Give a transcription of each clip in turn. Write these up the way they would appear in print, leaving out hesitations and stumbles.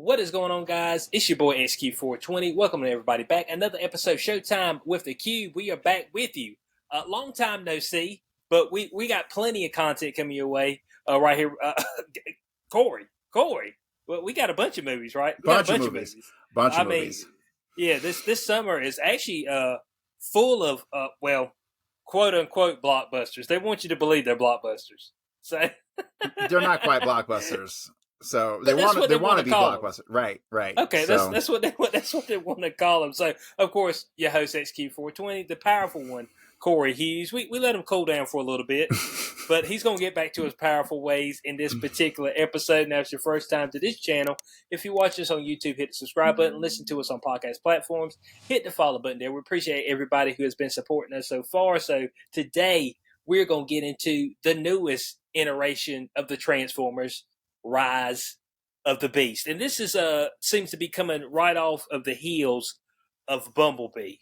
What is going on, guys? It's your boy XQ420. Welcome to everybody back. Another episode, Showtime with the Q. We are back with you. Long time no see, but we got plenty of content coming your way right here. Corey. Well, we got a bunch of movies, right? Bunch of movies. Yeah, this summer is actually full of quote unquote blockbusters. They want you to believe they're blockbusters. So they're not quite blockbusters. So they want to be blockbusters, right? Okay, so. that's what they want to call them. So of course, your host XQ420, the powerful one, Corey Hughes. We let him cool down for a little bit, but he's gonna get back to his powerful ways in this particular episode. Now, if it's your first time to this channel, if you watch us on YouTube, hit the subscribe button. Listen to us on podcast platforms. Hit the follow button there. We appreciate everybody who has been supporting us so far. So today we're gonna get into the newest iteration of the Transformers. Rise of the Beast, and this is seems to be coming right off of the heels of Bumblebee,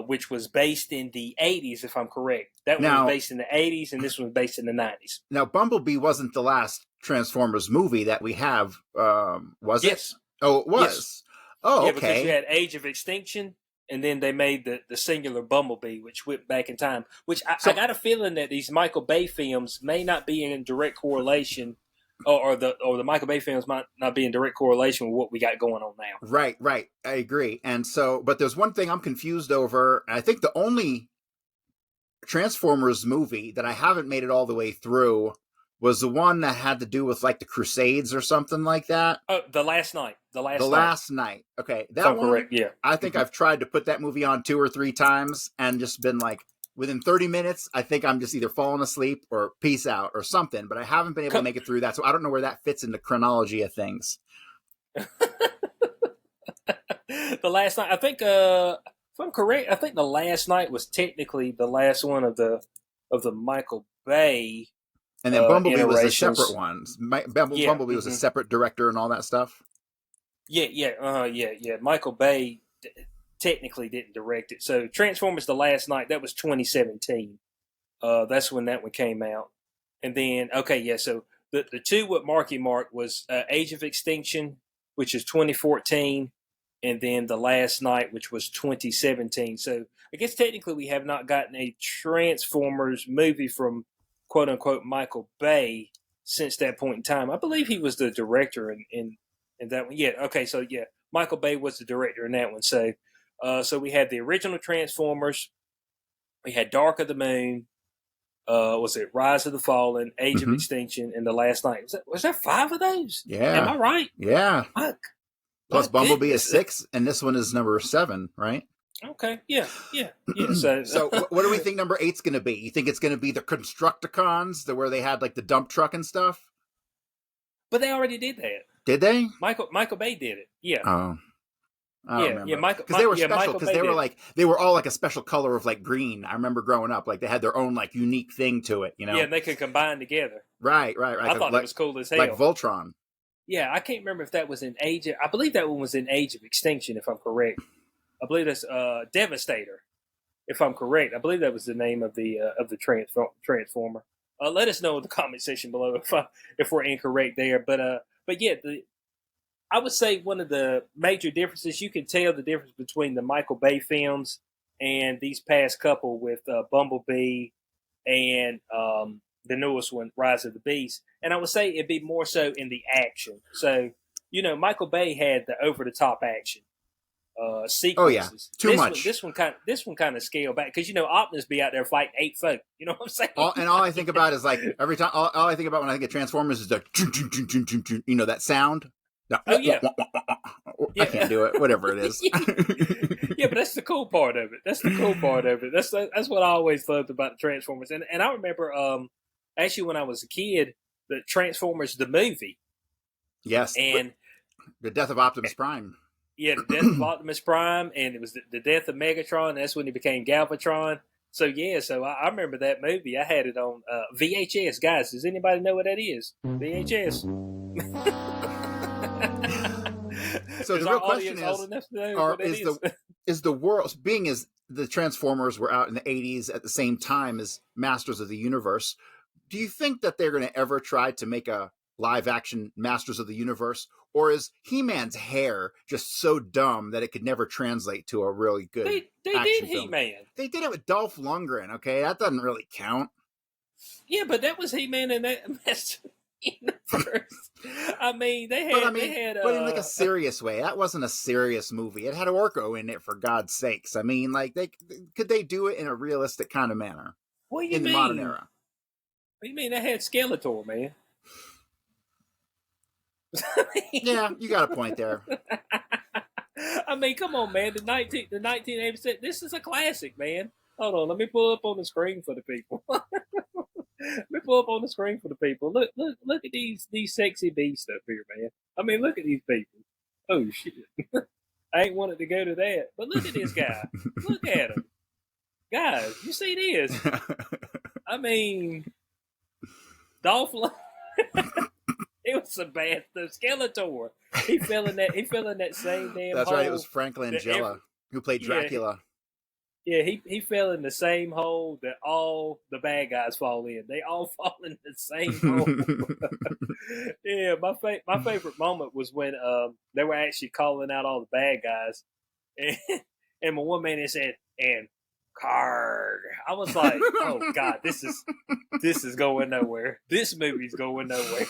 which was based in the 80s, if I'm correct. That one was based in the 80s, and this one was based in the 90s. Now, Bumblebee wasn't the last Transformers movie that we have, was it? Yes. Oh, it was. Yes. Oh, yeah, okay. Because you had Age of Extinction, and then they made the singular Bumblebee, which went back in time. Which I got a feeling that these Michael Bay films may not be in direct correlation. Or the Michael Bay films might not be in direct correlation with what we got going on now. Right. I agree. And so, but there's one thing I'm confused over. I think the only Transformers movie that I haven't made it all the way through was the one that had to do with like the Crusades or something like that. Oh, The Last Night. Last Night. Okay. That one, correct, yeah. I think I've tried to put that movie on 2 or 3 times and just been like, within 30 minutes, I think I'm just either falling asleep or peace out or something, but I haven't been able to make it through that. So I don't know where that fits in the chronology of things. The Last Night, I think, if I'm correct, I think The Last Night was technically the last one of the Michael Bay. And then Bumblebee was a separate one. Bumblebee was a separate director and all that stuff. Yeah. Michael Bay technically didn't direct it. So Transformers The Last Night, that was 2017. That's when that one came out. And then, so the two with Marky Mark was Age of Extinction, which is 2014, and then The Last Night, which was 2017. So I guess technically we have not gotten a Transformers movie from quote-unquote Michael Bay since that point in time. I believe he was the director in that one. Yeah, okay, so yeah, Michael Bay was the director in that one. So we had the original Transformers, we had Dark of the Moon, was it Rise of the Fallen, Age of Extinction, and The Last Night. Was there 5 of those? Yeah. Am I right? Yeah. Plus Bumblebee is 6, and this one is number 7, right? Okay, yeah. So what do we think number 8's going to be? You think it's going to be the Constructicons, where they had like the dump truck and stuff? But they already did that. Did they? Michael Bay did it. Yeah. Oh. Yeah, because they were special. Because they were all like a special color of like green. I remember growing up, like they had their own like unique thing to it. You know. Yeah, and they could combine together. Right. I thought it was cool as hell. Like Voltron. Yeah, I can't remember if that was in Age. I believe that one was in Age of Extinction, if I'm correct. I believe that's Devastator, if I'm correct. I believe that was the name of the Transformer. Let us know in the comment section below if we're incorrect there. But yeah, I would say one of the major differences, you can tell the difference between the Michael Bay films and these past couple with Bumblebee and the newest one, Rise of the Beast. And I would say it'd be more so in the action. So, Michael Bay had the over-the-top action sequences. Oh, yeah. Too much. This one kind of scaled back because, Optimus be out there fighting 8 folk. You know what I'm saying? All I think about is like every time, all I think about when I think of Transformers is the, that sound. Oh, yeah. I can't do it. Whatever it is. Yeah, but that's the cool part of it. That's what I always loved about the Transformers. And I remember, actually, when I was a kid, the Transformers, the movie. Yes. And the death of Optimus Prime. Yeah, the death of Optimus Prime, and it was the death of Megatron. And that's when he became Galvatron. So, yeah, I remember that movie. I had it on VHS. Guys, does anybody know what that is? VHS. So the real question is the world, being as the Transformers were out in the 80s at the same time as Masters of the Universe, do you think that they're going to ever try to make a live action Masters of the Universe, Or is He-Man's hair just so dumb that it could never translate to a really good They action did film? He-Man. They did it with Dolph Lundgren, okay? That doesn't really count. Yeah, but that was He-Man in that universe. I mean, they had but in like a serious way. That wasn't a serious movie. It had Orko in it, for God's sakes. I mean, like, could they do it in a realistic kind of manner? What do you in mean? the modern era? What do you mean? They had Skeletor, man. Yeah, you got a point there. I mean, come on, man. The 1987. This is a classic, man. Hold on, let me pull up on the screen for the people. Let me pull up on the screen for the people. Look at these sexy beasts up here, man. I mean, look at these people. Oh shit! I ain't wanted to go to that, but look at this guy. Look at him, guys. You see this? I mean, Dolph. It was a bad stuff. Skeletor. He fell in that same damn That's hole. right. It was Frank Langella who played Dracula. Yeah, he fell in the same hole that all the bad guys fall in. They all fall in the same hole. Yeah, my favorite moment was when they were actually calling out all the bad guys, and my one man said, "And Karg." I was like, "Oh God, this is going nowhere. This movie's going nowhere."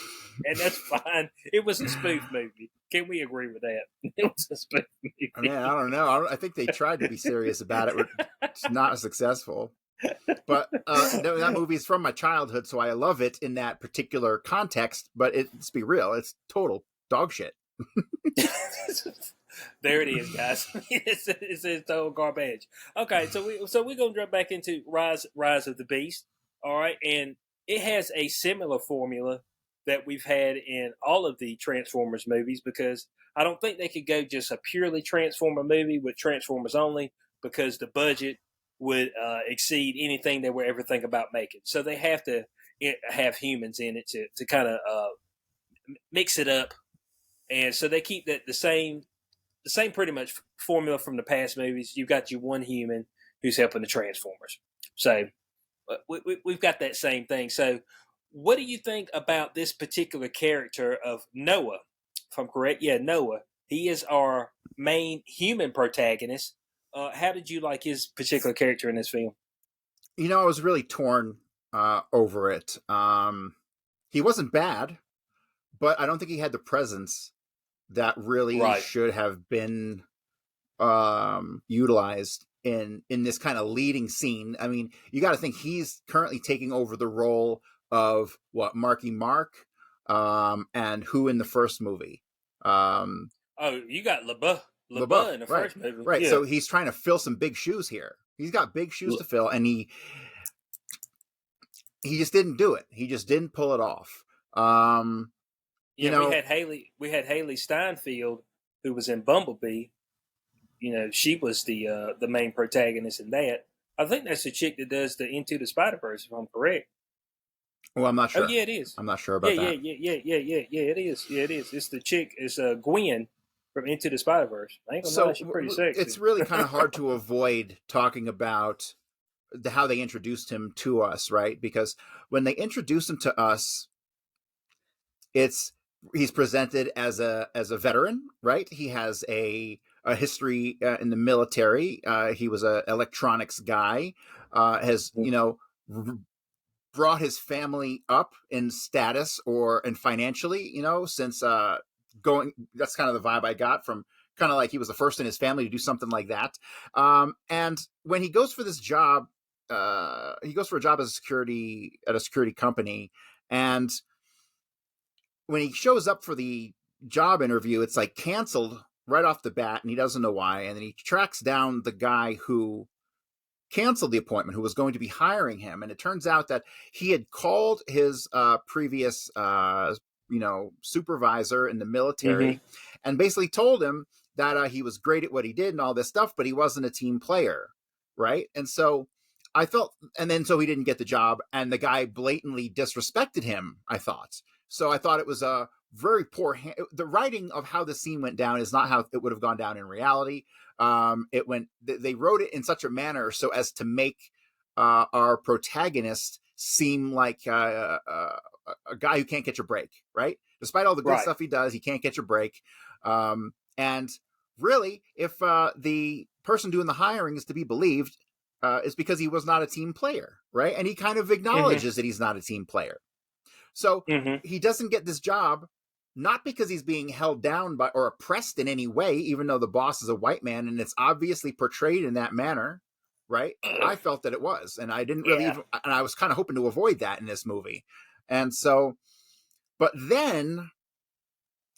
And that's fine. It was a spoof movie. Can we agree with that? It was a spoof movie. I mean, I don't know. I think they tried to be serious about it. It's not successful. But that movie is from my childhood, so I love it in that particular context. But let's be real, it's total dog shit. There it is, guys. It's total garbage. Okay, so we're gonna jump back into Rise of the Beast. All right, and it has a similar formula that we've had in all of the Transformers movies, because I don't think they could go just a purely Transformer movie with Transformers only, because the budget would exceed anything they would ever think about making. So they have to have humans in it to kind of mix it up, and so they keep the same pretty much formula from the past movies. You've got your one human who's helping the Transformers. So we've got that same thing. So what do you think about this particular character of Noah? If I'm correct, yeah, Noah. He is our main human protagonist. How did you like his particular character in this film? You know, I was really torn over it. He wasn't bad, but I don't think he had the presence that really should have been utilized in this kind of leading scene. I mean, you got to think he's currently taking over the role of Marky Mark, and who in the first movie? You got LaBeouf in the first movie, right? Yeah. So he's trying to fill some big shoes here. He's got big shoes to fill, and he just didn't do it. He just didn't pull it off. We had Haley Steinfeld, who was in Bumblebee. You know, she was the main protagonist in that. I think that's the chick that does the Into the Spider-Verse, if I'm correct. Well, I'm not sure. Oh, yeah, it is. I'm not sure about that. Yeah, it is. Yeah, it is. It's the chick. It's Gwen from Into the Spider-Verse. I ain't gonna lie, she's pretty sexy. It's really kind of hard to avoid talking about how they introduced him to us, right? Because when they introduce him to us, he's presented as a veteran, right? He has a history in the military. He was an electronics guy. Has brought his family up in status and financially, since that's kind of the vibe I got from, kind of like he was the first in his family to do something like that. And when he goes for this job, he goes for a job at a security company. And when he shows up for the job interview, it's like canceled right off the bat, and he doesn't know why. And then he tracks down the guy who canceled the appointment, who was going to be hiring him. And it turns out that he had called his previous, supervisor in the military, and basically told him that he was great at what he did and all this stuff, but he wasn't a team player, right? And so I felt, and then so he didn't get the job, and the guy blatantly disrespected him, I thought. So I thought it was a very poor. The writing of how the scene went down is not how it would have gone down in reality. They wrote it in such a manner so as to make our protagonist seem like a guy who can't catch a break, right? Despite all the good Right. stuff he does, he can't catch a break. And really, if the person doing the hiring is to be believed, it's because he was not a team player, right? And he kind of acknowledges that he's not a team player. So he doesn't get this job, not because he's being held down by or oppressed in any way, even though the boss is a white man and it's obviously portrayed in that manner, right? I felt that it was, and I didn't really even, and I was kind of hoping to avoid that in this movie. And so, but then,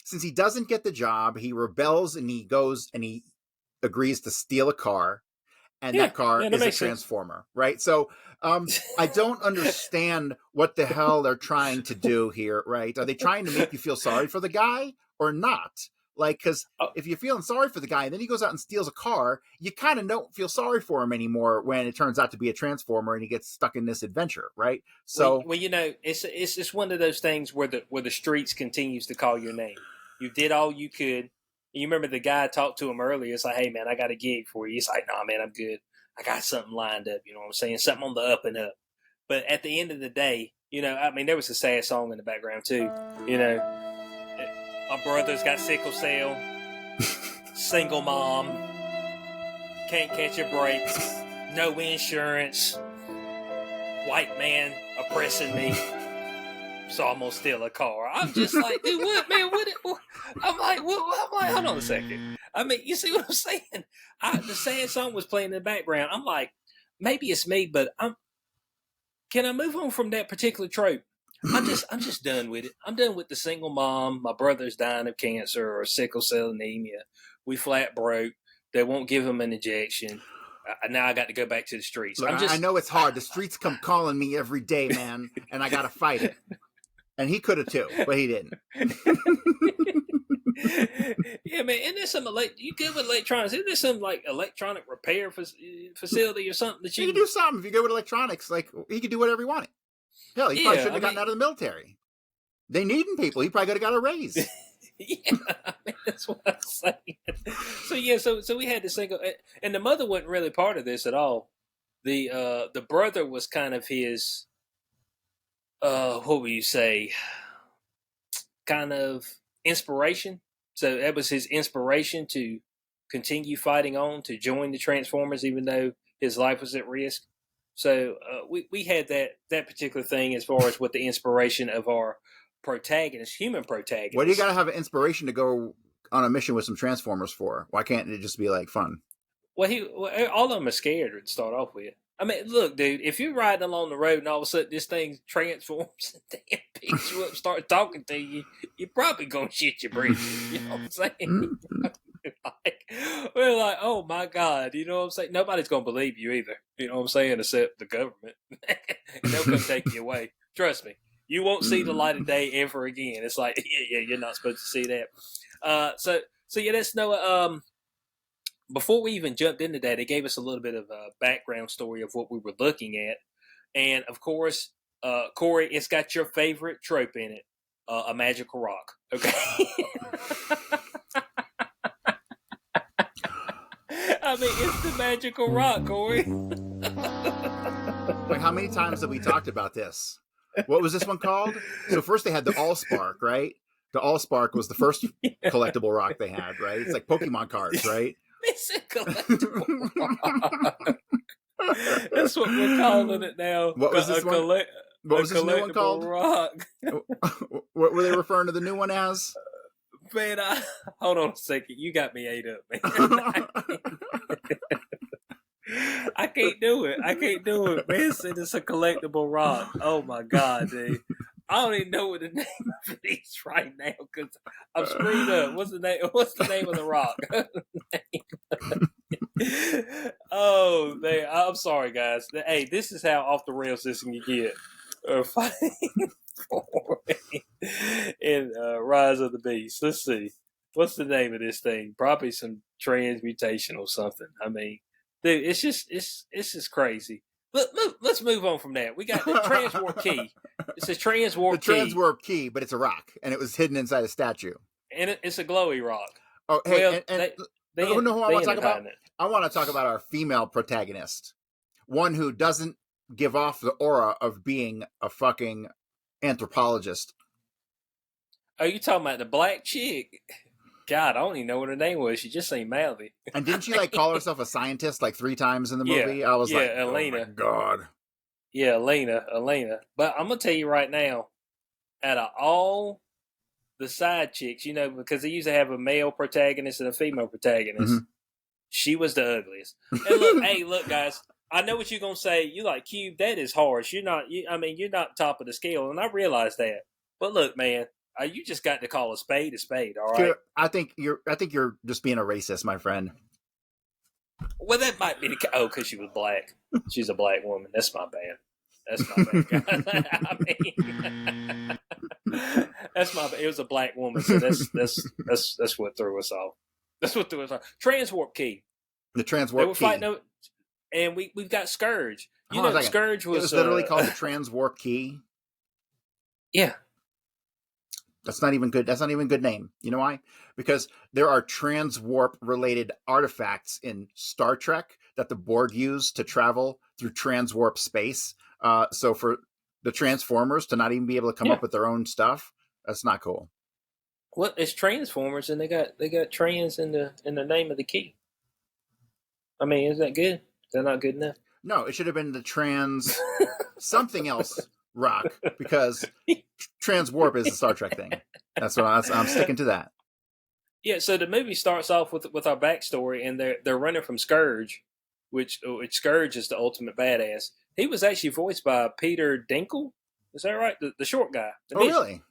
since he doesn't get the job, he rebels and he goes and he agrees to steal a car. And that car is a transformer, right? So I don't understand what the hell they're trying to do here, right? Are they trying to make you feel sorry for the guy or not? Like, because if you're feeling sorry for the guy and then he goes out and steals a car, you kind of don't feel sorry for him anymore when it turns out to be a transformer and he gets stuck in this adventure, right? So, well, it's one of those things where the streets continues to call your name. You did all you could. You remember the guy talked to him earlier. It's like, hey, man, I got a gig for you. He's like, nah, man, I'm good. I got something lined up. You know what I'm saying? Something on the up and up. But at the end of the day, I mean, there was a sad song in the background, too. My brother's got sickle cell, single mom, can't catch a break, no insurance, white man oppressing me. So I'm gonna steal a car. I'm just like, dude, what, man? What? I'm like, hold on a second. I mean, you see what I'm saying? The sad song was playing in the background. I'm like, maybe it's me, but can I move on from that particular trope? I'm just done with it. I'm done with the single mom. My brother's dying of cancer or sickle cell anemia. We flat broke. They won't give him an injection. Now I got to go back to the streets. Look, I know it's hard. The streets come calling me every day, man, and I got to fight it. And he could have too, but he didn't. Yeah, man. Isn't there some you good with electronics? Isn't there some like electronic repair facility or something that you can do something if you go with electronics? Like he could do whatever he wanted. Hell, he probably shouldn't have gotten out of the military. They needing people. He probably could have got a raise. Yeah, I mean, that's what I'm saying. So we had this single, and the mother wasn't really part of this at all. The brother was kind of his. What would you say? Kind of inspiration. So that was his inspiration to continue fighting on, to join the Transformers, even though his life was at risk. So we had that particular thing as far as what the inspiration of our protagonist, human protagonist. What do you got to have an inspiration to go on a mission with some Transformers for? Why can't it just be like fun? Well, all of them are scared to start off with. I mean, look, dude, if you're riding along the road and all of a sudden this thing transforms and damn picks you up and starts talking to you, you're probably going to shit your britches. You know what I'm saying? We're like, oh my God, you know what I'm saying? Nobody's going to believe you either. You know what I'm saying? Except the government. They'll come take you away. Trust me. You won't see the light of day ever again. It's like, yeah, you're not supposed to see that. So yeah, that's Noah. Before we even jumped into that, it gave us a little bit of a background story of what we were looking at. And of course, Corey, it's got your favorite trope in it, a magical rock. Okay. I mean, it's the magical rock, Corey. Like, how many times have we talked about this? What was this one called? So first they had the Allspark, right? The Allspark was the first collectible rock they had, right? It's like Pokemon cards, right? It's a collectible rock. That's what we're calling it now. What was this one? What was this new one called? Rock. What were they referring to the new one as? Man, hold on a second. You got me ate up, man. I can't do it. Man, said it's a collectible rock. Oh my God, dude. I don't even know what the name of it is right now because I'm screwed up. What's the name of the rock? Oh, I'm sorry, guys. Hey, this is how off the rails this can get. Fighting for in Rise of the Beast. Let's see. What's the name of this thing? Probably some transmutation or something. I mean, dude, it's just crazy. Let's move on from that. We got the transwarp key. It's a transwarp key. The transwarp key, but it's a rock, and it was hidden inside a statue. And it's a glowy rock. Oh, hey, well, you know who I want to talk about? I want to talk about our female protagonist, one who doesn't give off the aura of being a fucking anthropologist. Oh, you talking about the black chick? God, I don't even know what her name was. She just seemed mouthy. And didn't she like call herself a scientist like 3 times in the Yeah, movie? I was like, yeah, oh my Elena. god. Yeah, Elena. But I'm gonna tell you right now, out of all the side chicks, because they usually have a male protagonist and a female protagonist, she was the ugliest. And look, hey, look, guys, I know what you're gonna say. You like Cube? That is harsh. You're not. You're not top of the scale, and I realize that. But look, man, you just got to call a spade a spade. All right. I think you're just being a racist, my friend. Well, that might be the because she was black. She's a black woman. That's my bad. That's my bad. That's my bad. It was a black woman, so that's what threw us off. That's what threw us off. Transwarp key. The transwarp key. They were fighting, and we've got Scourge. Scourge was. It was literally called the transwarp key. Yeah. That's not even good. That's not even a good name. You know why? Because there are transwarp related artifacts in Star Trek that the Borg use to travel through transwarp space. So for the Transformers to not even be able to come up with their own stuff, that's not cool. Well, it's Transformers, and they got trans in the name of the key. I mean, is that good? Is that not good enough? No, it should have been the trans something else rock, because transwarp is a Star Trek thing. That's what I'm sticking to that. Yeah, so the movie starts off with our backstory, and they're running from Scourge, which Scourge is the ultimate badass. He was actually voiced by Peter Dinklage. Is that right? The short guy. Really?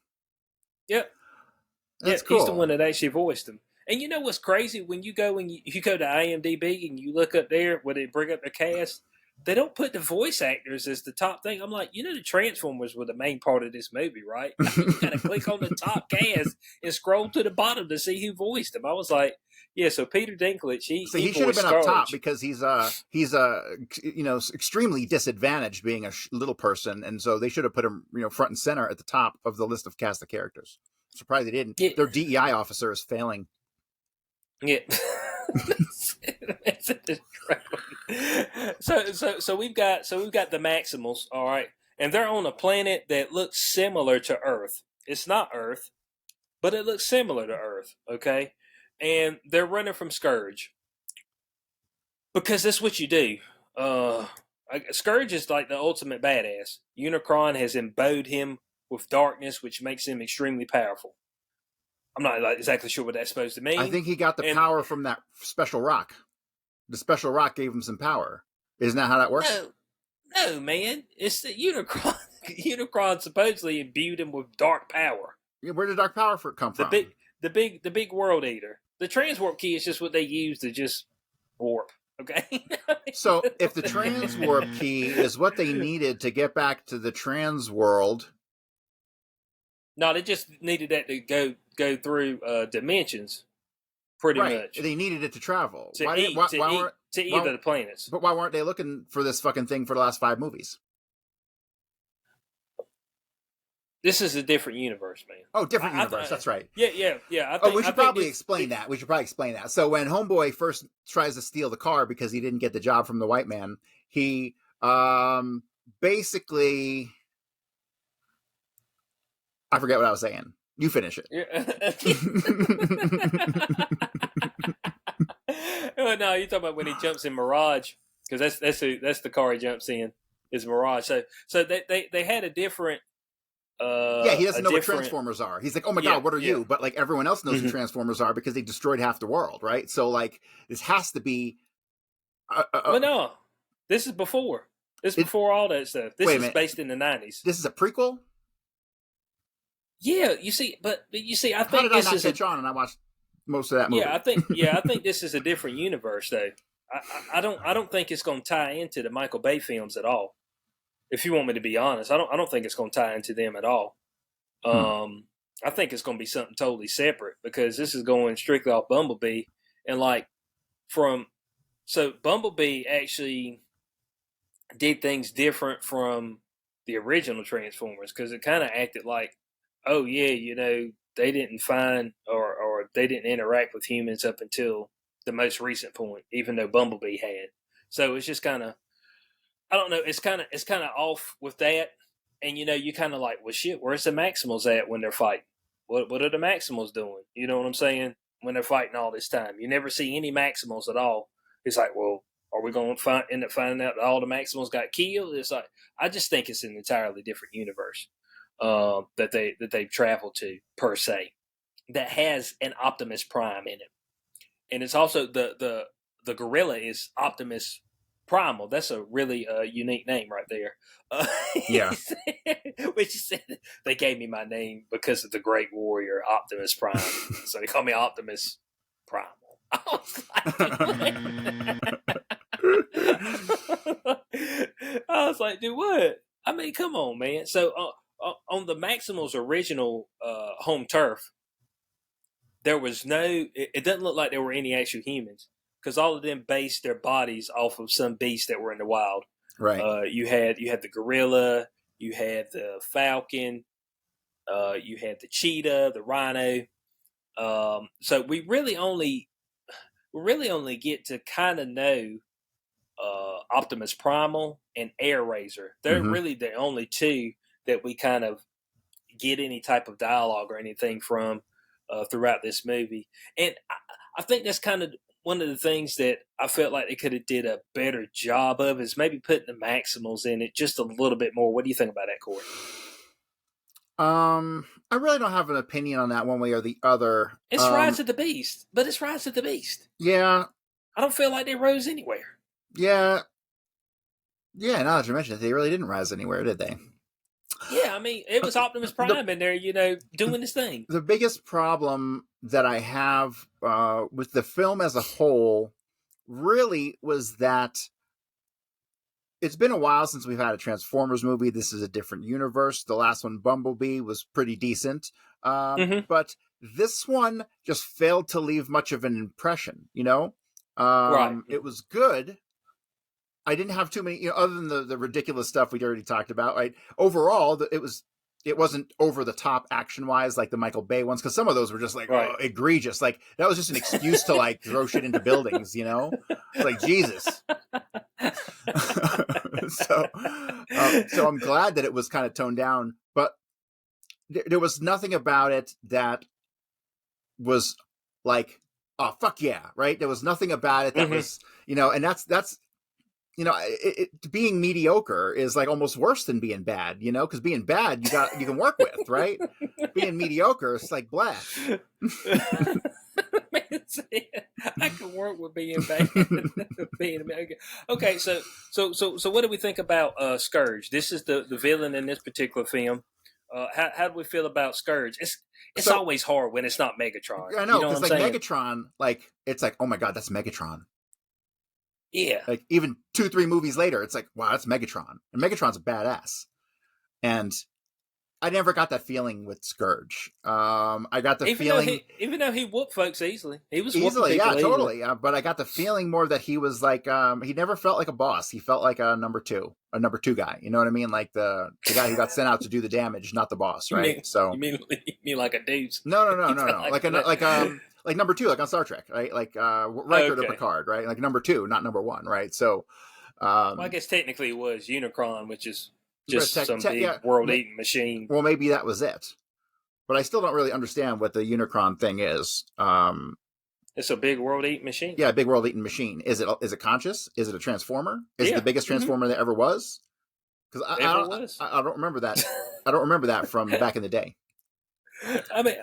Yep. That's cool. He's the one that actually voiced him. And you know what's crazy? When you go to IMDb and you look up there where they bring up the cast, they don't put the voice actors as the top thing. I'm like, the Transformers were the main part of this movie, right? You gotta click on the top cast and scroll to the bottom to see who voiced them. I was like, yeah. So Peter Dinklage, he should have been up top, because he's extremely disadvantaged being a little person, and so they should have put him front and center at the top of the list of cast of characters. I'm surprised they didn't. Yeah. Their DEI officer is failing. Yeah. So we've got the Maximals, all right, and they're on a planet that looks similar to Earth. It's not Earth, but it looks similar to Earth, okay? And they're running from Scourge because that's what you do. Scourge is like the ultimate badass. Unicron has imbued him with darkness, which makes him extremely powerful. I'm not exactly sure what that's supposed to mean. I think he got the power from that special rock. The special rock gave him some power. Isn't that how that works? No, man. It's the Unicron. Unicron supposedly imbued him with dark power. Yeah, where did dark power come from? The big world eater. The transwarp key is just what they use to just warp. Okay. So if the transwarp key is what they needed to get back to the trans world. No, they just needed that to go through dimensions, pretty much. They needed it to travel. To either the planets. But why weren't they looking for this fucking thing for the last 5 movies? This is a different universe, man. Oh, different universe. That's right. Yeah. We should probably explain that. So when Homeboy first tries to steal the car because he didn't get the job from the white man, he basically... I forget what I was saying. You finish it. Yeah. No, you're talking about when he jumps in Mirage, because that's the car he jumps in is Mirage. So they had a different. He doesn't know what Transformers are. He's like, oh my god, what are you? But like everyone else knows what Transformers are because they destroyed half the world, right? So like this has to be. Well, no, this is before. This is before all that stuff. This is based in the 90s. This is a prequel. Yeah, you see, but you see, I think how did this I not catch on, and I watched most of that movie. I think this is a different universe, though. I don't think it's going to tie into the Michael Bay films at all. If you want me to be honest, I don't think it's going to tie into them at all. I think it's going to be something totally separate, because this is going strictly off Bumblebee, and so Bumblebee actually did things different from the original Transformers, because it kind of acted like, oh yeah, they didn't find or they didn't interact with humans up until the most recent point, even though Bumblebee had. So it's just kind of, I don't know, it's kind of off with that, and you kind of like, well shit, where's the Maximals at when they're fighting? what are the Maximals doing? You know what I'm saying? When they're fighting all this time, you never see any Maximals at all. It's like, well, are we going to end up finding out that all the Maximals got killed? It's like, I just think it's an entirely different universe that they've traveled to per se, that has an Optimus Prime in it, and it's also the gorilla is Optimus Primal. That's a really unique name right there. Yeah. Which said they gave me my name because of the Great Warrior Optimus Prime, so they call me Optimus Primal. I was like, dude, what? I mean, come on, man. So on the Maximals' original home turf, there was no. It doesn't look like there were any actual humans, because all of them based their bodies off of some beasts that were in the wild. Right. You had the gorilla, you had the falcon, you had the cheetah, the rhino. So we really only get to kind of know Optimus Primal and Air Razor. They're Mm-hmm. really the only two that we kind of get any type of dialogue or anything from throughout this movie. And I think that's kind of one of the things that I felt like they could have did a better job of, is maybe putting the Maximals in it just a little bit more. What do you think about that, Corey? I really don't have an opinion on that one way or the other. It's Rise of the Beast, but it's Rise of the Beast. Yeah. I don't feel like they rose anywhere. Yeah. Yeah, now that you mention it, they really didn't rise anywhere, did they? Yeah, I mean, it was Optimus Prime in there, doing his thing. The biggest problem that I have with the film as a whole really was that it's been a while since we've had a Transformers movie. This is a different universe. The last one, Bumblebee, was pretty decent. But this one just failed to leave much of an impression, Right. It was good. I didn't have too many, other than the ridiculous stuff we'd already talked about, right? Overall, it wasn't over the top action wise like the Michael Bay ones, because some of those were just like egregious. Like that was just an excuse to like throw shit into buildings, It's like Jesus. So I'm glad that it was kind of toned down, but there was nothing about it that was like, oh fuck yeah, right? There was nothing about it that was, and that's. Being mediocre is like almost worse than being bad, because being bad you can work with, right? Being mediocre, it's like blah. I can work with being bad. Okay, so what do we think about Scourge? This is the villain in this particular film. How do we feel about Scourge? It's always hard when it's not Megatron. I know, because saying? Megatron, it's like, oh my god, that's Megatron. Yeah. Like even 2-3 movies later, it's like, wow, that's Megatron. And Megatron's a badass. And I never got that feeling with Scourge. I got the feeling, even though he whooped folks easily, he was easily, yeah, totally. But I got the feeling more that he was like, he never felt like a boss. He felt like a number two guy. You know what I mean? Like the guy who got sent out to do the damage, not the boss, right? You mean like a dude? No. Like number two, like on Star Trek, right? Like Riker to Picard, right? Like number two, not number one, right? So, well, I guess technically it was Unicron, which is just some big world-eating machine. Well, maybe that was it, but I still don't really understand what the Unicron thing is. It's a big world-eating machine. Yeah, big world-eating machine. Is it conscious? Is it a transformer? Is it the biggest transformer that ever was? Because I don't remember that. I don't remember that from back in the day. I mean,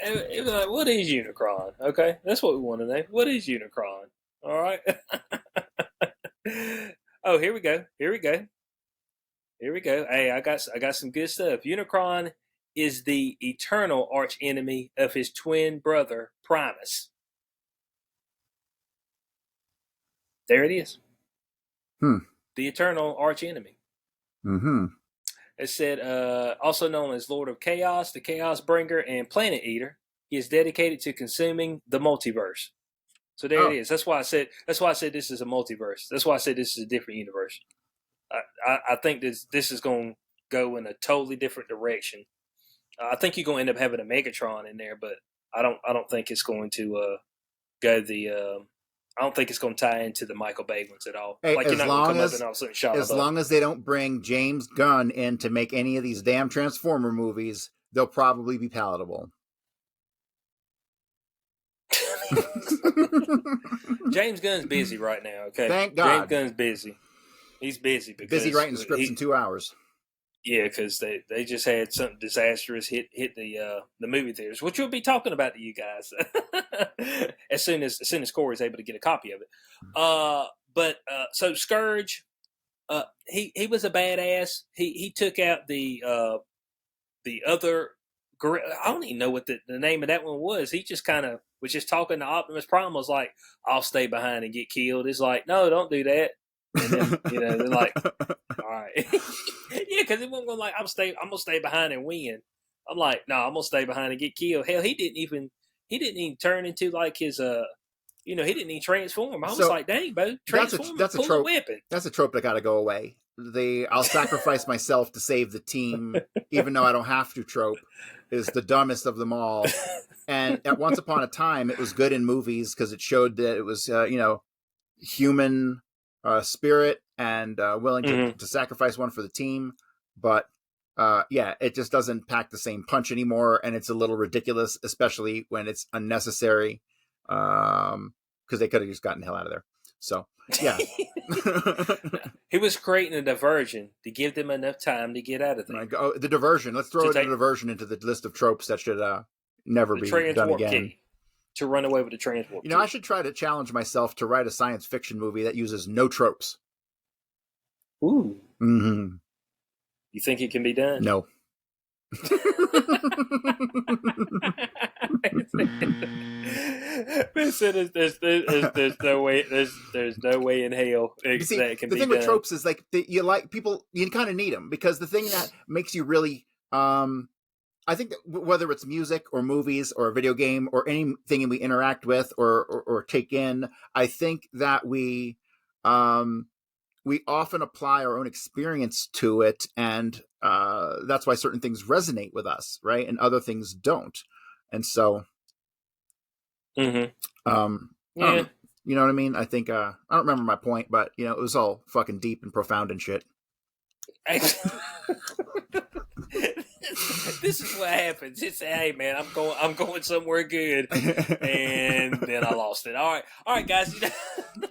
it was like, what is Unicron? Okay, that's what we want to know. What is Unicron? All right. Oh, here we go. Hey, I got some good stuff. Unicron is the eternal arch enemy of his twin brother Primus. There it is. The eternal arch enemy. Mm-hmm. It said, also known as Lord of Chaos, the Chaos Bringer, and Planet Eater. He is dedicated to consuming the multiverse. So there it is. That's why I said this is a multiverse. That's why I said this is a different universe. I think this is going to go in a totally different direction. I think you're going to end up having a Megatron in there, but I don't think it's going to go the. I don't think it's going to tie into the Michael Bay ones at all. Hey, like you're not going to come up and all of a sudden shot. As long as they don't bring James Gunn in to make any of these damn Transformer movies, they'll probably be palatable. James Gunn's busy right now. Okay, Thank God. James Gunn's busy. He's busy because busy writing scripts in 2 hours. Yeah, because they just had something disastrous hit the movie theaters, which we'll be talking about to you guys as soon as Corey's able to get a copy of it. So Scourge, he was a badass. He took out the other. I don't even know what the name of that one was. He just kind of was just talking to Optimus Prime. Was like, "I'll stay behind and get killed." It's like, no, don't do that. And then, they're like, all right. Yeah, because it wasn't going like, I'm gonna stay behind and win. I'm like, no, I'm gonna stay behind and get killed. Hell, he didn't even turn into like his he didn't even transform. I was like, dang, bro, transform, that's a pull trope. a weapon. That's a trope that got to go away. I'll sacrifice myself to save the team, even though I don't have to trope is the dumbest of them all. And at once upon a time, it was good in movies because it showed that it was, human spirit and willing to sacrifice one for the team. But it just doesn't pack the same punch anymore. And it's a little ridiculous, especially when it's unnecessary because they could have just gotten the hell out of there. So, yeah. He was creating a diversion to give them enough time to get out of there. The diversion. Let's throw the diversion into the list of tropes that should never be done again. Key. To run away with the transport. I should try to challenge myself to write a science fiction movie that uses no tropes. Ooh. Mm-hmm. You think it can be done? No. There's no way. There's no way in hell that can be done. The thing with tropes is like you kind of need them because the thing that makes you really I think that whether it's music or movies or a video game or anything we interact with or take in, I think that we often apply our own experience to it, and that's why certain things resonate with us, right, and other things don't. And so, yeah, you know what I mean? I think I don't remember my point, but it was all fucking deep and profound and shit. This is what happens. It's hey man, I'm going somewhere good, and then I lost it. All right, guys. Hey,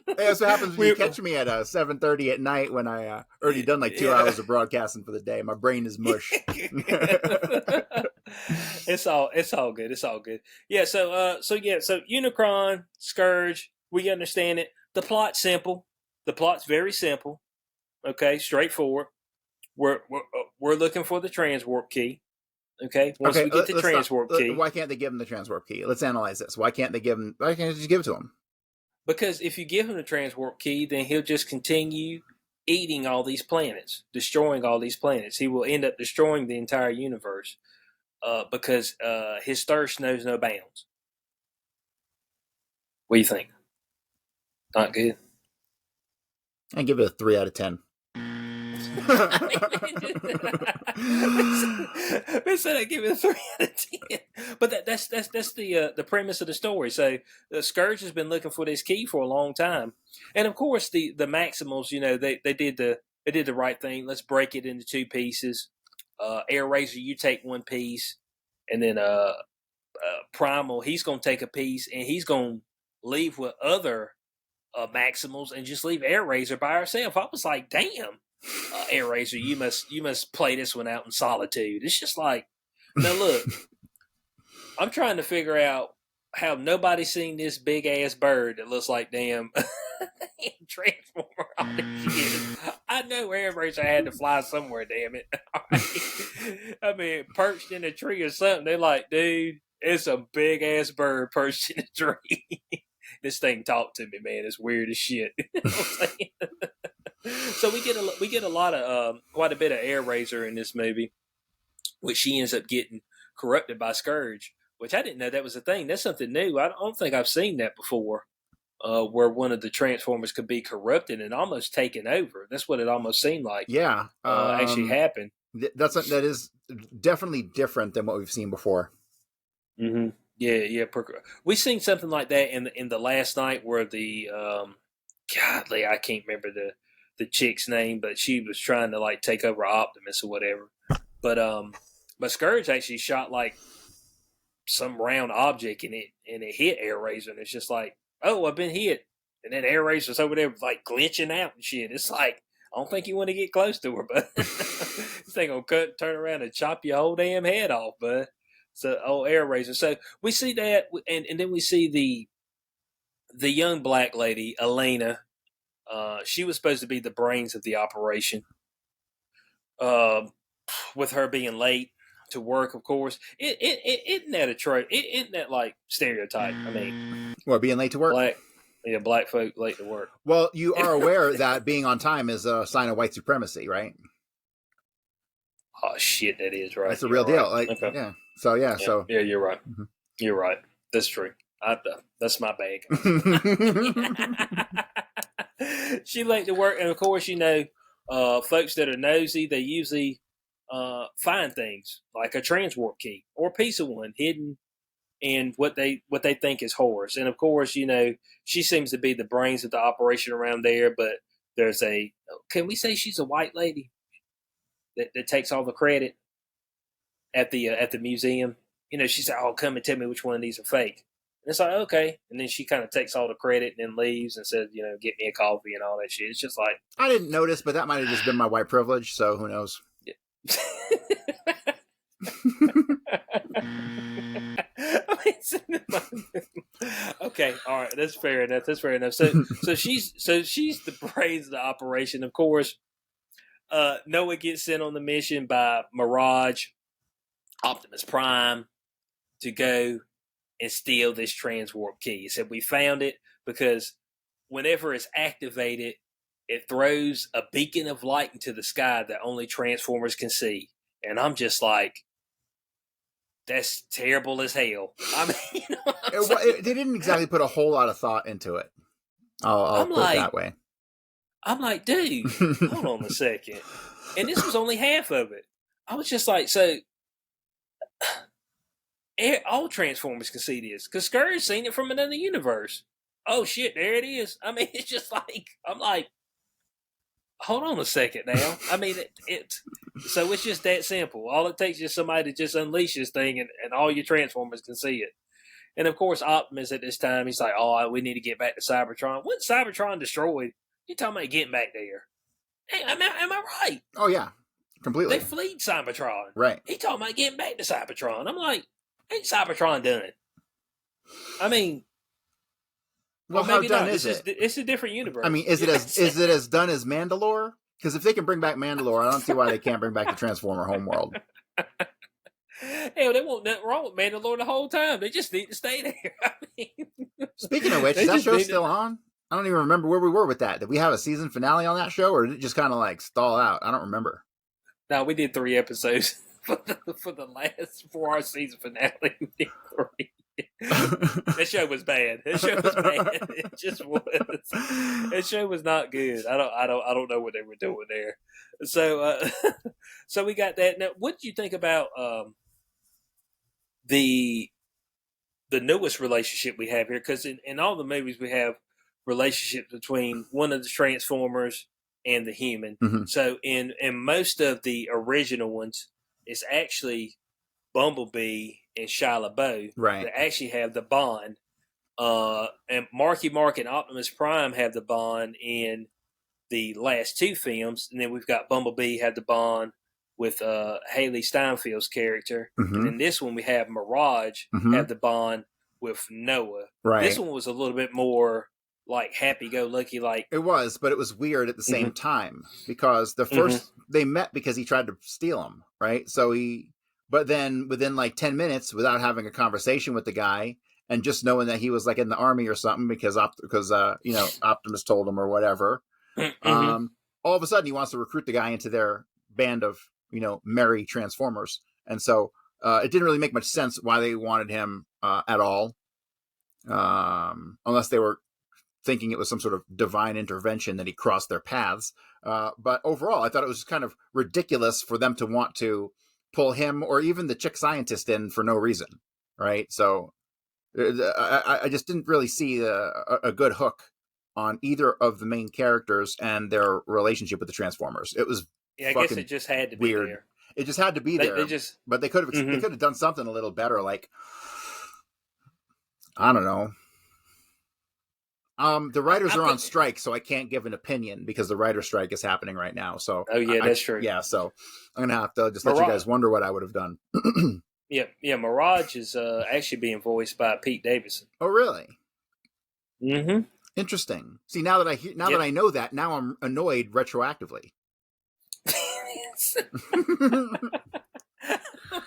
that's what happens when you catch me at 7:30 at night when I already done like 2 hours of broadcasting for the day. My brain is mush. It's all good. It's all good. Yeah. So Unicron, Scourge, we understand it. The plot's simple. The plot's very simple. Okay, straightforward. We're looking for the transwarp key. Okay. Once we get the transwarp key, why can't they give him the transwarp key? Let's analyze this. Why can't they just give it to him? Because if you give him the transwarp key, then he'll just continue eating all these planets, destroying all these planets. He will end up destroying the entire universe because his thirst knows no bounds. What do you think? Not good? I give it a 3 out of 10. They said I give it a 3 out of 10. But that's the premise of the story. So Scourge has been looking for this key for a long time, and of course the Maximals, they did the right thing. Let's break it into 2 pieces. Air Razor, you take 1 piece, and then Primal, he's gonna take a piece, and he's gonna leave with other Maximals and just leave Air Razor by herself. I was like, damn. Air Razor, you must play this one out in solitude. It's just like, now look, I'm trying to figure out how nobody's seen this big ass bird that looks like damn Transformer on the shit. I know Air Razor had to fly somewhere, damn it. I mean, perched in a tree or something. They're like, dude, it's a big ass bird perched in a tree. This thing talked to me, man. It's weird as shit. You know what I'm saying? So we get a lot of quite a bit of Air Razor in this movie, which she ends up getting corrupted by Scourge, which I didn't know that was a thing. That's something new. I don't think I've seen that before, where one of the Transformers could be corrupted and almost taken over. That's what it almost seemed like. Yeah, actually happened. That is definitely different than what we've seen before. Mm-hmm. Yeah. We seen something like that in the last night where the godly, I can't remember the chick's name, but she was trying to like take over Optimus or whatever. But Scourge actually shot like some round object and it hit Air Razor, and it's just like, oh, I've been hit, and then Air Razor's over there like glitching out and shit. It's like, I don't think you want to get close to her, but this thing gonna turn around and chop your whole damn head off, bud. So, Air Razor. So we see that, and then we see the young black lady, Elena. She was supposed to be the brains of the operation. With her being late to work, of course, isn't that a trope? Isn't that like stereotype? I mean, what, being late to work? Black folk late to work. Well, you are aware that being on time is a sign of white supremacy, right? Oh shit, that is right. That's a real deal. Like, okay. Yeah. So yeah. So yeah, you're right. Mm-hmm. You're right. That's true. That's my bag. She late to work, and of course, folks that are nosy, they usually find things like a transwarp key or a piece of one hidden in what they think is Horus. And of course, she seems to be the brains of the operation around there. But there's can we say she's a white lady that takes all the credit at the museum? She said, "Oh, come and tell me which one of these are fake." And it's like, okay. And then she kind of takes all the credit and then leaves and says, get me a coffee and all that shit. It's just like, I didn't notice, but that might have just been my white privilege. So who knows? Yeah. Okay, all right, that's fair enough. So she's the brains of the operation. Of course, Noah gets sent on the mission by Mirage, Optimus Prime, to go and steal this transwarp key. He said, we found it because whenever it's activated, it throws a beacon of light into the sky that only Transformers can see. And I'm just like, that's terrible as hell. I mean, they didn't exactly put a whole lot of thought into it. I'll put it that way. I'm like, dude, hold on a second. And this was only half of it. I was just like, so all Transformers can see this because Scurry's seen it from another universe. Oh shit, there it is. I mean, it's just like, I'm like, hold on a second now. I mean, so it's just that simple. All it takes is somebody to just unleash this thing and all your Transformers can see it. And of course, Optimus at this time, he's like, oh, we need to get back to Cybertron. When Cybertron destroyed, you talking about getting back there? Hey, am I right? Oh, yeah. Completely. They fleed Cybertron. Right. He talking about getting back to Cybertron. I'm like, ain't Cybertron done? I mean, well, how done is it? It's a different universe. I mean, is it as done as Mandalore? Because if they can bring back Mandalore, I don't see why they can't bring back the Transformer homeworld. Hell, they won't nothing wrong with Mandalore the whole time. They just need to stay there. I mean, speaking of which, is that show still on? I don't even remember where we were with that. Did we have a season finale on that show, or did it just kind of like stall out? I don't remember. No, we did 3 episodes for our season finale. We did 3. That show was bad. It just was. That show was not good. I don't know what they were doing there. So so we got that. Now, what did you think about the newest relationship we have here? Because in all the movies we have relationships between one of the Transformers and the human. Mm-hmm. So in most of the original ones, it's actually Bumblebee and Shia LaBeouf that actually have the bond. And Marky Mark and Optimus Prime have the bond in the last 2 films. And then we've got Bumblebee have the bond with Haley Steinfeld's character. Mm-hmm. And in this one, we have Mirage have the bond with Noah. Right. This one was a little bit more like happy-go-lucky. Like it was, but it was weird at the same time because the first they met because he tried to steal him, right? So but then within like 10 minutes, without having a conversation with the guy and just knowing that he was like in the army or something because Optimus told him or whatever, all of a sudden he wants to recruit the guy into their band of merry Transformers, and so it didn't really make much sense why they wanted him at all, unless they were thinking it was some sort of divine intervention that he crossed their paths. But overall, I thought it was kind of ridiculous for them to want to pull him or even the chick scientist in for no reason, right? So I just didn't really see a good hook on either of the main characters and their relationship with the Transformers. It was I guess it just had to be weird. there. It just had to be there. But they could have done something a little better, like I don't know. The writers are on think. strike, so I can't give an opinion because the writer strike is happening right now. So, Oh yeah, that's true. yeah, so I'm gonna have to just let you Mirage, guys wonder what I would have done. yeah. Mirage is actually being voiced by Pete Davidson. Oh, really? Mm-hmm. Interesting. See, now that that I know that, now I'm annoyed retroactively.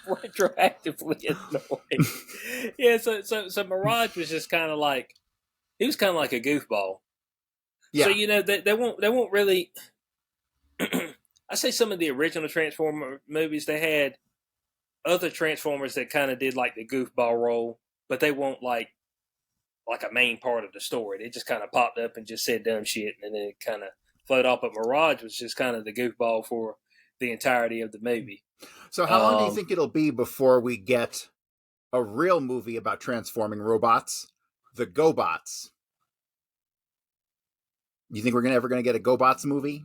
Retroactively annoyed. Yeah, so Mirage was just kind of like he was kind of like a goofball. Yeah. So they won't really. I say some of the original Transformer movies they had other Transformers that kind of did like the goofball role, but they won't like a main part of the story. They just kind of popped up and just said dumb shit, and then it kind of flowed off. But Mirage was just kind of the goofball for the entirety of the movie. So how long do you think it'll be before we get a real movie about transforming robots, the GoBots? You think we're ever going to get a GoBots movie?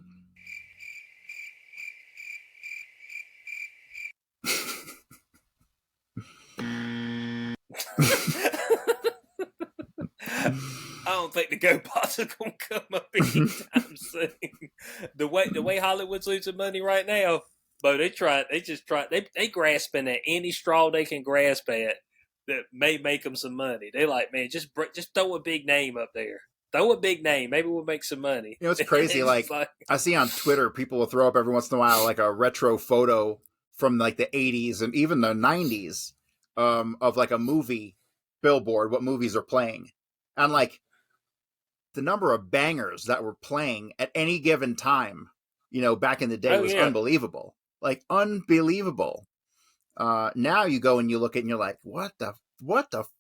I don't think the GoBots are gonna come up anytime soon. The way Hollywood's losing money right now, but they grasping at any straw they can grasp at that may make them some money. They like, man, just throw a big name up there. Throw a big name. Maybe we'll make some money. You know, it's crazy. Like I see on Twitter, people will throw up every once in a while like a retro photo from like the 80s and even the 90s of like a movie billboard, what movies are playing. And like the number of bangers that were playing at any given time, back in the day was unbelievable. Like unbelievable. Now you go and you look at it and you're like, what the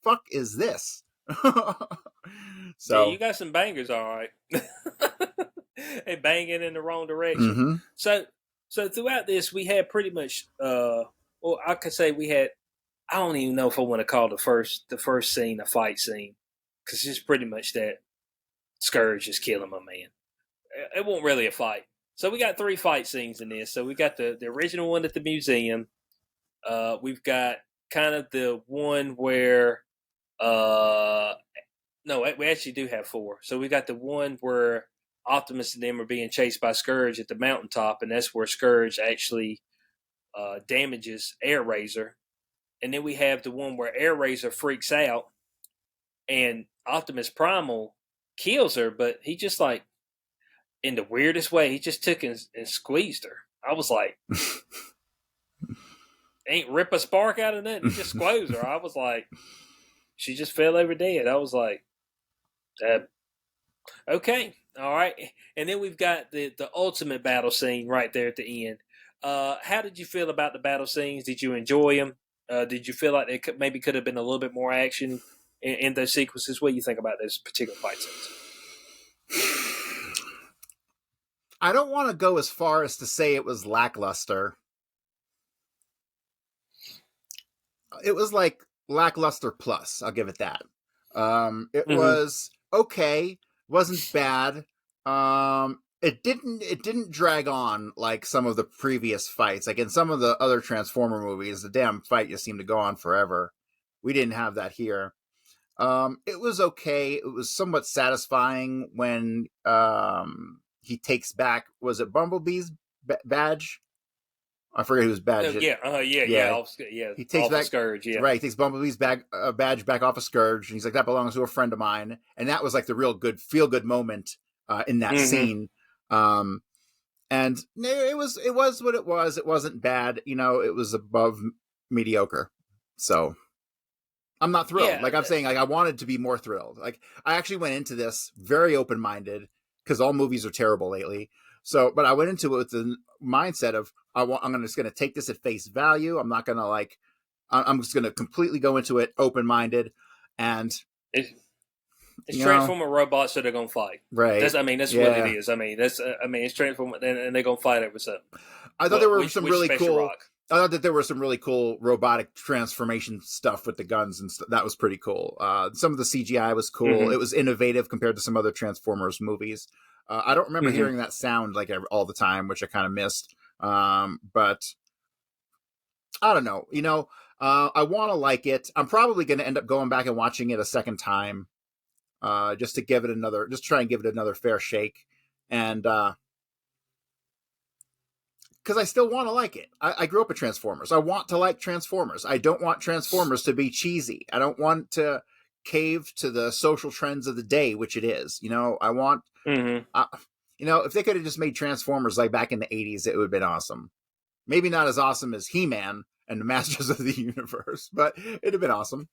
fuck is this? So yeah, you got some bangers, all right. They banging in the wrong direction. Mm-hmm. So throughout this, we had pretty much, I could say we had. I don't even know if I want to call the first scene a fight scene, because it's pretty much that Scourge is killing my man. It wasn't really a fight. So we got 3 fight scenes in this. So we got the original one at the museum. We've got kind of the one where no, we actually do have 4. So we got the one where Optimus and them are being chased by Scourge at the mountaintop, and that's where Scourge actually damages Air Razor. And then we have the one where Air Razor freaks out, and Optimus Primal kills her, but he just like in the weirdest way, he just took and squeezed her. I was like, ain't rip a spark out of nothing. He just squeezed her. I was like, she just fell over dead. I was like, okay, all right. And then we've got the ultimate battle scene right there at the end. How did you feel about the battle scenes? Did you enjoy them? Did you feel like there maybe could have been a little bit more action in those sequences? What do you think about those particular fight scenes? I don't want to go as far as to say it was lackluster. It was like lackluster plus. I'll give it that. It was okay. Wasn't bad. It didn't drag on like some of the previous fights. Like in some of the other Transformer movies, the damn fight just seemed to go on forever. We didn't have that here. It was okay. It was somewhat satisfying when he takes back, was it Bumblebee's badge? I forget whose badge. Yeah. He takes back Scourge. Yeah, right. He takes Bumblebee's badge back off of Scourge, and he's like, "That belongs to a friend of mine." And that was like the real good, feel good moment in that scene. And it was what it was. It wasn't bad. It was above mediocre. So I'm not thrilled. Yeah, like I'm saying, like I wanted to be more thrilled. Like I actually went into this very open minded because all movies are terrible lately. So, but I went into it with the mindset of I'm just going to take this at face value. I'm not going to I'm just going to completely go into it open minded, and it's Transformer robots that are going to fight. Right. That's what it is. It's Transformer, and they're going to fight over something. I thought there were some really cool. I thought that there were some really cool robotic transformation stuff with the guns and that was pretty cool. Some of the CGI was cool. It was innovative compared to some other Transformers movies. I don't remember hearing that sound like all the time, which I kind of missed. But I don't know. I want to like it. I'm probably going to end up going back and watching it a second time, just to give it another, just try and give it another fair shake, and because I still want to like it. I grew up with Transformers. I want to like Transformers. I don't want Transformers to be cheesy. I don't want to cave to the social trends of the day, which it is. I want, Mm-hmm. if they could have just made Transformers like back in the 80s, it would have been awesome. Maybe not as awesome as He-Man and the Masters of the Universe, but it'd have been awesome.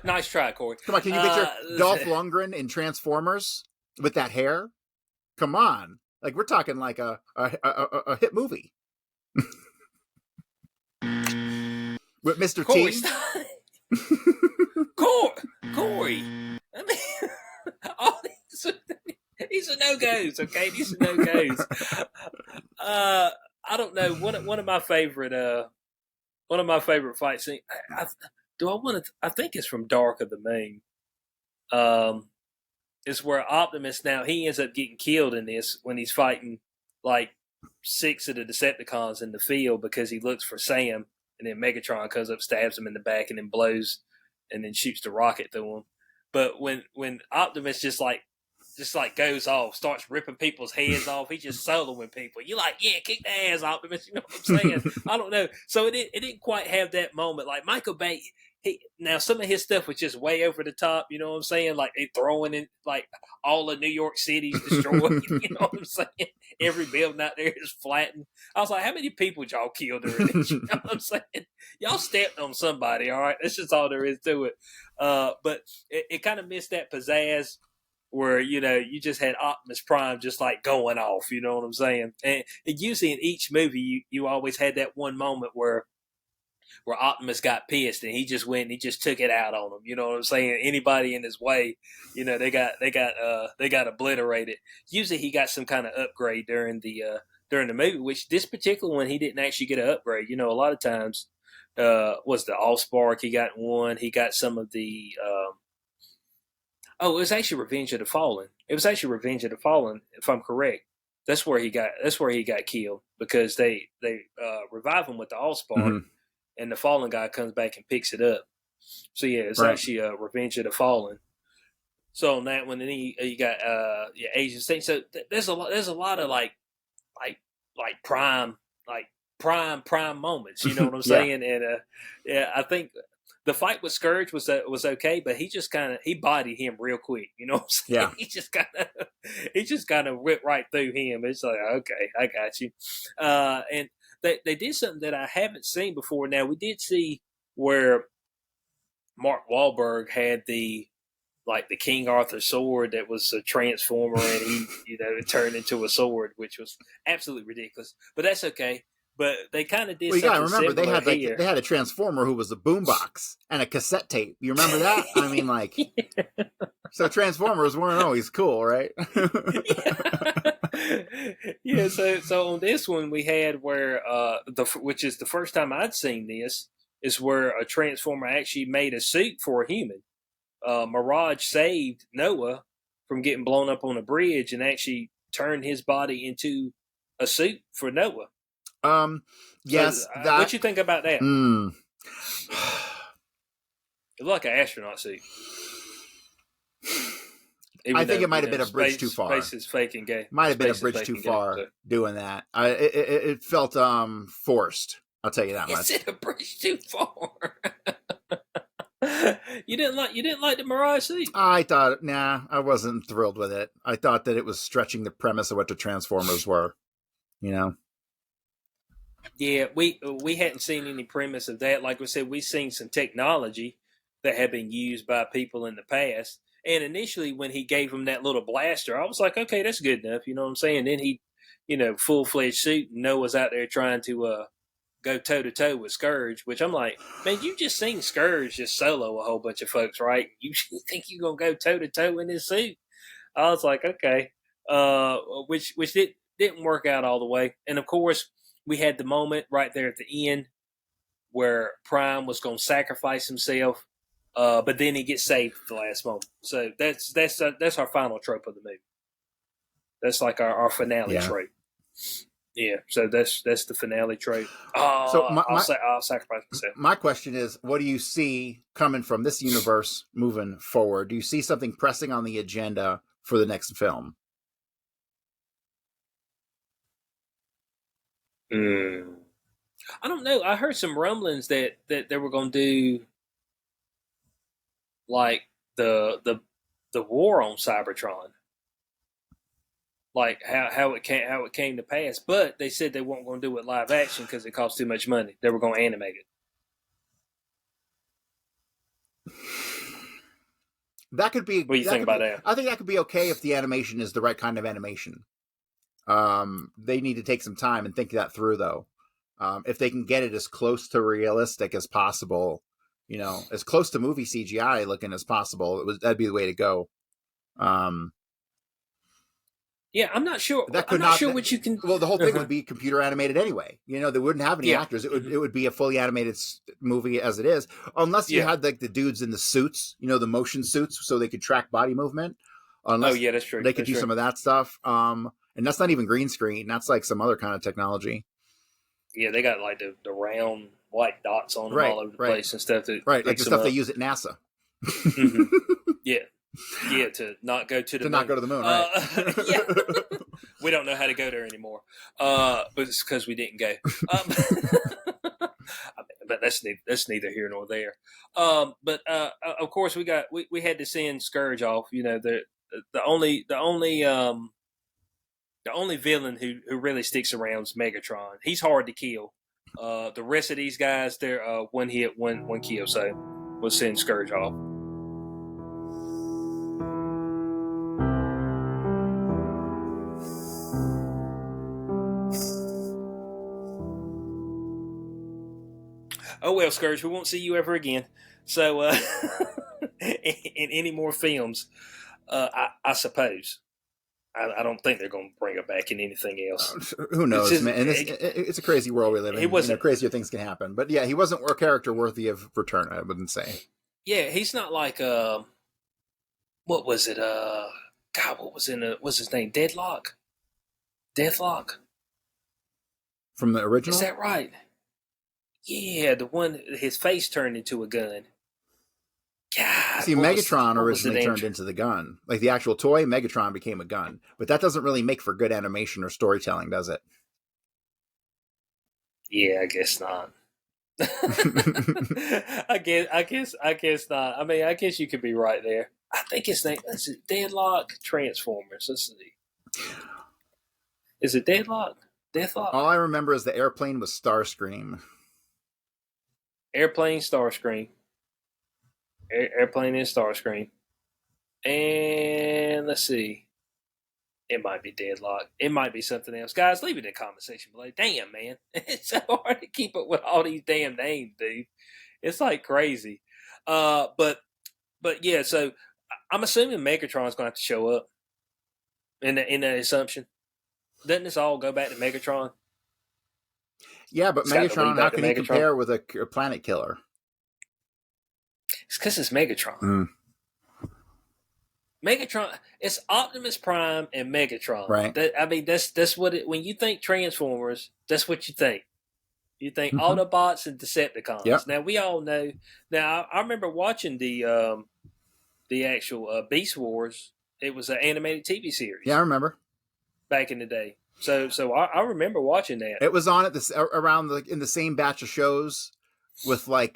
Nice try, Corey. Come on, can you picture Dolph Lundgren in Transformers with that hair? Come on. Like, we're talking like a hit movie. With Mr. Corey, T. Corey. I mean, all these are no-goes, okay? These are no-goes. I don't know. One of my favorite fight scenes. I think it's from Dark of the Moon. Is where Optimus, now he ends up getting killed in this when he's fighting like 6 of the Decepticons in the field because he looks for Sam, and then Megatron comes up, stabs him in the back, and then blows, and then shoots the rocket through him. But when Optimus just goes off, starts ripping people's heads off, he's just soloing people. You're like, yeah, kick the ass, Optimus. You know what I'm saying? I don't know. So it didn't quite have that moment. Like Michael Bay, now some of his stuff was just way over the top. You know what I'm saying? Like they throwing in like all of New York City's destroyed. You know what I'm saying? Every building out there is flattened. I was like, how many people y'all killed during this? You know what I'm saying? Y'all stepped on somebody. All right, that's just all there is to it. But it kind of missed that pizzazz where, you just had Optimus Prime just like going off, you know what I'm saying? And usually in each movie, you always had that one moment where Optimus got pissed and he just went and he just took it out on them. You know what I'm saying? Anybody in his way, they got obliterated. Usually he got some kind of upgrade during the movie, which this particular one, he didn't actually get an upgrade. A lot of times, was the Allspark, he got one, he got some of the, it was actually Revenge of the Fallen. It was actually Revenge of the Fallen, if I'm correct. That's where he got killed because they revive him with the Allspark, mm-hmm. and the Fallen guy comes back and picks it up. So yeah, it's right. Actually Revenge of the Fallen. So on that one, then you got Asian things. So there's a lot of like prime moments. You know what I'm saying? Yeah. And I think the fight with Scourge was okay, but he just he bodied him real quick. You know what I'm saying? Yeah. He just kind of went right through him. It's like, okay, I got you. And they did something that I haven't seen before. Now we did see where Mark Wahlberg had the King Arthur sword that was a transformer, and he it turned into a sword, which was absolutely ridiculous. But that's okay. But they kind of did. Well, you got to remember they had a transformer who was a boombox and a cassette tape. You remember that? I mean, yeah. So transformers weren't always cool, right? Yeah. So on this one we had where which is the first time I'd seen this, is where a transformer actually made a suit for a human. Mirage saved Noah from getting blown up on a bridge and actually turned his body into a suit for Noah. Yes. So, what you think about that? It looked like an astronaut suit. I think it might have been a bridge too far. Space is fake and gay. Might have been a bridge too far doing that. It felt forced. I'll tell you that much. Is it a bridge too far? You didn't like the Mirage suit? I wasn't thrilled with it. I thought that it was stretching the premise of what the Transformers were. Yeah, we hadn't seen any premise of that. Like we said, we've seen some technology that had been used by people in the past. And initially, when he gave him that little blaster, I was like, okay, that's good enough. You know what I'm saying? Then he, full-fledged suit, and Noah's out there trying to go toe-to-toe with Scourge, which I'm like, man, you just seen Scourge just solo a whole bunch of folks, right? You think you're going to go toe-to-toe in this suit? I was like, okay. Which didn't work out all the way. And, of course, we had the moment right there at the end where Prime was going to sacrifice himself, but then he gets saved at the last moment. So that's our final trope of the movie. That's like our finale trope. Yeah, so that's the finale trope. So I'll sacrifice myself. my question is, what do you see coming from this universe moving forward? Do you see something pressing on the agenda for the next film? I don't know. I heard some rumblings that they were going to do like the war on Cybertron, like how it came to pass. But they said they weren't going to do it live action because it cost too much money. They were going to animate it. That could be. What do you think about that? I think that could be okay if the animation is the right kind of animation. They need to take some time and think that through, though. If they can get it as close to realistic as possible, as close to movie CGI looking as possible, that'd be the way to go. Yeah, I'm not sure. I'm not sure what you can. Well, the whole thing would be computer animated anyway. They wouldn't have any actors. It would be a fully animated movie as it is, unless you had like the dudes in the suits, the motion suits, so they could track body movement. Unless that's true. They could do some of that stuff. And that's not even green screen. That's like some other kind of technology. Yeah, they got like the round white dots on them all over the place and stuff. Like the stuff they use at NASA. Mm-hmm. Yeah, to not go to the moon. Not go to the moon, right? Yeah. We don't know how to go there anymore, but it's because we didn't go. But that's neither here nor there. But of course we had to send Scourge off. The only villain who really sticks around is Megatron. He's hard to kill. The rest of these guys, they're one hit, one kill. So we'll send Scourge off. Oh well, Scourge, we won't see you ever again. So, in any more films, I suppose. I don't think they're going to bring her back in anything else. Who knows, man? And it's a crazy world we live in. Crazier things can happen. But yeah, he wasn't a character worthy of return, I wouldn't say. Yeah, he's not like what was it? God, what's his name? Deathlock. From the original? Is that right? Yeah, the one his face turned into a gun. God, see, Megatron originally turned into the gun. Like the actual toy, Megatron became a gun. But that doesn't really make for good animation or storytelling, does it? Yeah, I guess not. I guess not. I mean, I guess you could be right there. I think his name is Deadlock Transformers. Let's see. Is it Deadlock? All I remember is the airplane was Starscream. Airplane, Starscream. Airplane and Starscream. And let's see. It might be Deadlock. It might be something else. Guys, leave it in the comment section below. Damn, man. It's so hard to keep up with all these damn names, dude. It's like crazy. But yeah, so I'm assuming Megatron's going to have to show up in the assumption. Doesn't this all go back to Megatron? Yeah, but Megatron, how can he compare with a planet killer? It's because it's Megatron. Megatron, it's Optimus Prime and Megatron. Right. That's what it. When you think Transformers, that's what you think. You think Autobots and Decepticons. Yep. Now we all know. Now I remember watching the actual Beast Wars. It was an animated TV series. Yeah, I remember. Back in the day. So I remember watching that. It was on at this around in the same batch of shows with like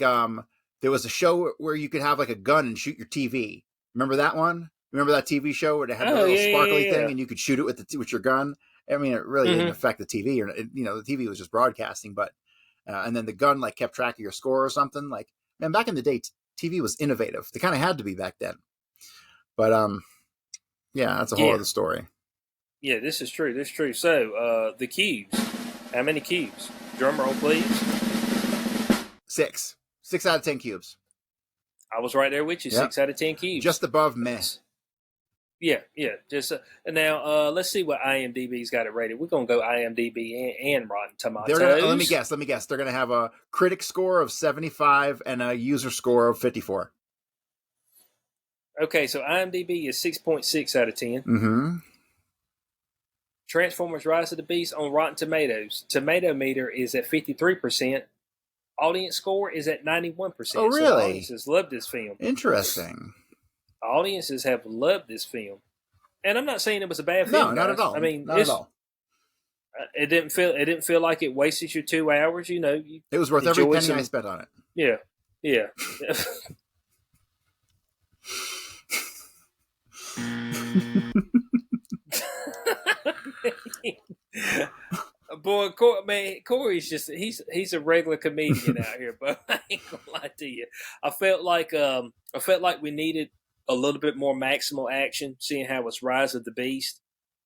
there was a show where you could have like a gun and shoot your TV. Remember that one? Remember that TV show where they had the little sparkly thing and you could shoot it with your gun? I mean, it really didn't affect the TV, or the TV was just broadcasting, but and then the gun like kept track of your score or something. Like, man, back in the day, TV was innovative. They kind of had to be back then. But yeah, that's a whole other story. Yeah, this is true. This is true. So the cubes. How many cubes? Drum roll, please. 6. 6 out of 10 cubes. I was right there with you. Yep. 6 out of 10 cubes. Just above meh. Yeah. Just now, let's see what IMDb's got it rated. We're gonna go IMDb and Rotten Tomatoes. Let me guess. They're gonna have a critic score of 75 and a user score of 54. Okay, so IMDb is 6.6 out of 10. Mm-hmm. Transformers: Rise of the Beast on Rotten Tomatoes. Tomato meter is at 53%. Audience score is at 91%. Oh, really? So audiences love this film. Interesting. Audiences have loved this film, and I'm not saying it was a bad No, film. not guys. at all. I mean, not at all. It didn't feel like it wasted your 2 hours. You know, It was worth every penny I spent on it. Yeah, yeah. Boy, Corey's just he's a regular comedian out here, but I ain't gonna lie to you. I felt like we needed a little bit more maximal action, seeing how it's Rise of the Beast,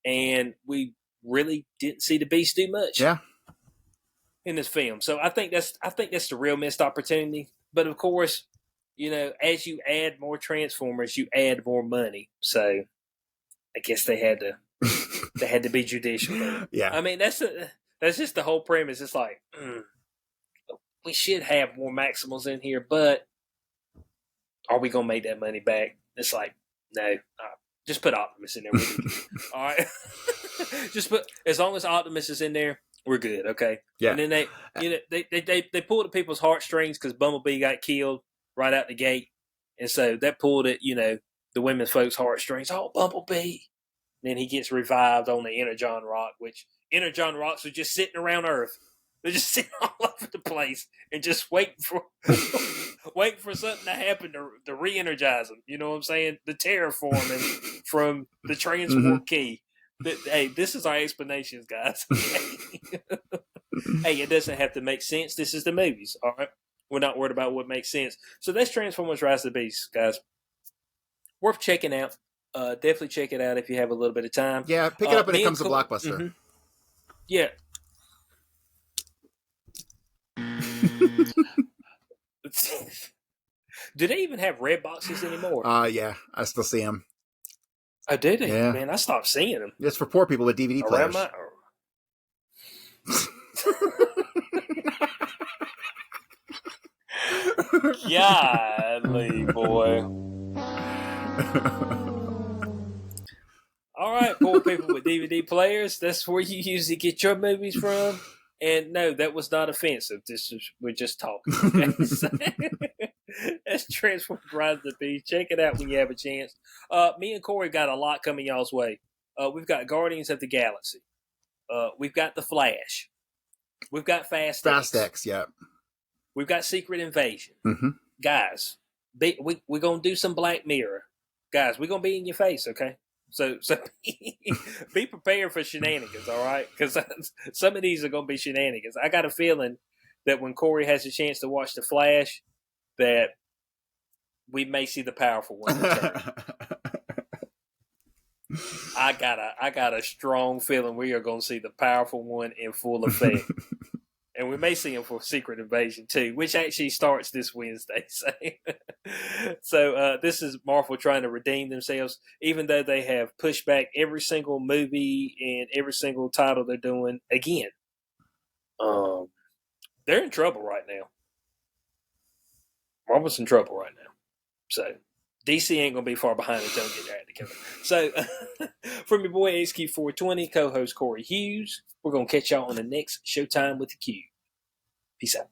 and we really didn't see the Beast do much. Yeah. In this film. So I think that's the real missed opportunity. But of course, you know, as you add more Transformers, you add more money. So I guess they had to be judicial. Yeah. I mean, that's just the whole premise. It's like we should have more Maximals in here, but are we gonna make that money back? It's like no. Just put Optimus in there. All right. Just put, as long as Optimus is in there, we're good. Okay. Yeah. And then they pulled at people's heartstrings because Bumblebee got killed right out the gate, and so that pulled at the women's folks' heartstrings. Oh, Bumblebee! And then he gets revived on the Energon Rock, which Energon Rocks are just sitting around Earth. They're just sitting all over the place and just waiting for something to happen to re-energize them. You know what I'm saying? The terraforming from the transwarp key. Hey, this is our explanations, guys. Hey, it doesn't have to make sense. This is the movies, all right? We're not worried about what makes sense. So that's Transformers: Rise of the Beast, guys. Worth checking out. Definitely check it out if you have a little bit of time. Yeah, pick it up when it comes to Blockbuster. Mm-hmm. Yeah. Do they even have red boxes anymore? Yeah, I still see them. Oh, did they? Yeah. Man, I stopped seeing them. It's for poor people with DVD players. Golly, boy. All right, poor people with DVD players. That's where you usually get your movies from. And no, that was not offensive. We're just talking. Okay? That's Transformers: Rise of the Beast. Check it out when you have a chance. Me and Corey got a lot coming y'all's way. We've got Guardians of the Galaxy. We've got The Flash. We've got Fast X. Yeah. We've got Secret Invasion. Mm-hmm. Guys, we're going to do some Black Mirror. Guys, we're going to be in your face, okay? So be prepared for shenanigans, all right? Because some of these are going to be shenanigans. I got a feeling that when Corey has a chance to watch The Flash, that we may see the powerful one return. I got a strong feeling we are going to see the powerful one in full effect. And we may see him for Secret Invasion too, which actually starts this Wednesday. So this is Marvel trying to redeem themselves, even though they have pushed back every single movie and every single title they're doing again. They're in trouble right now. Marvel's in trouble right now. So DC ain't going to be far behind if they don't get their act together. So from your boy HQ420, co-host Corey Hughes, we're going to catch y'all on the next Showtime with the Q. Peace out.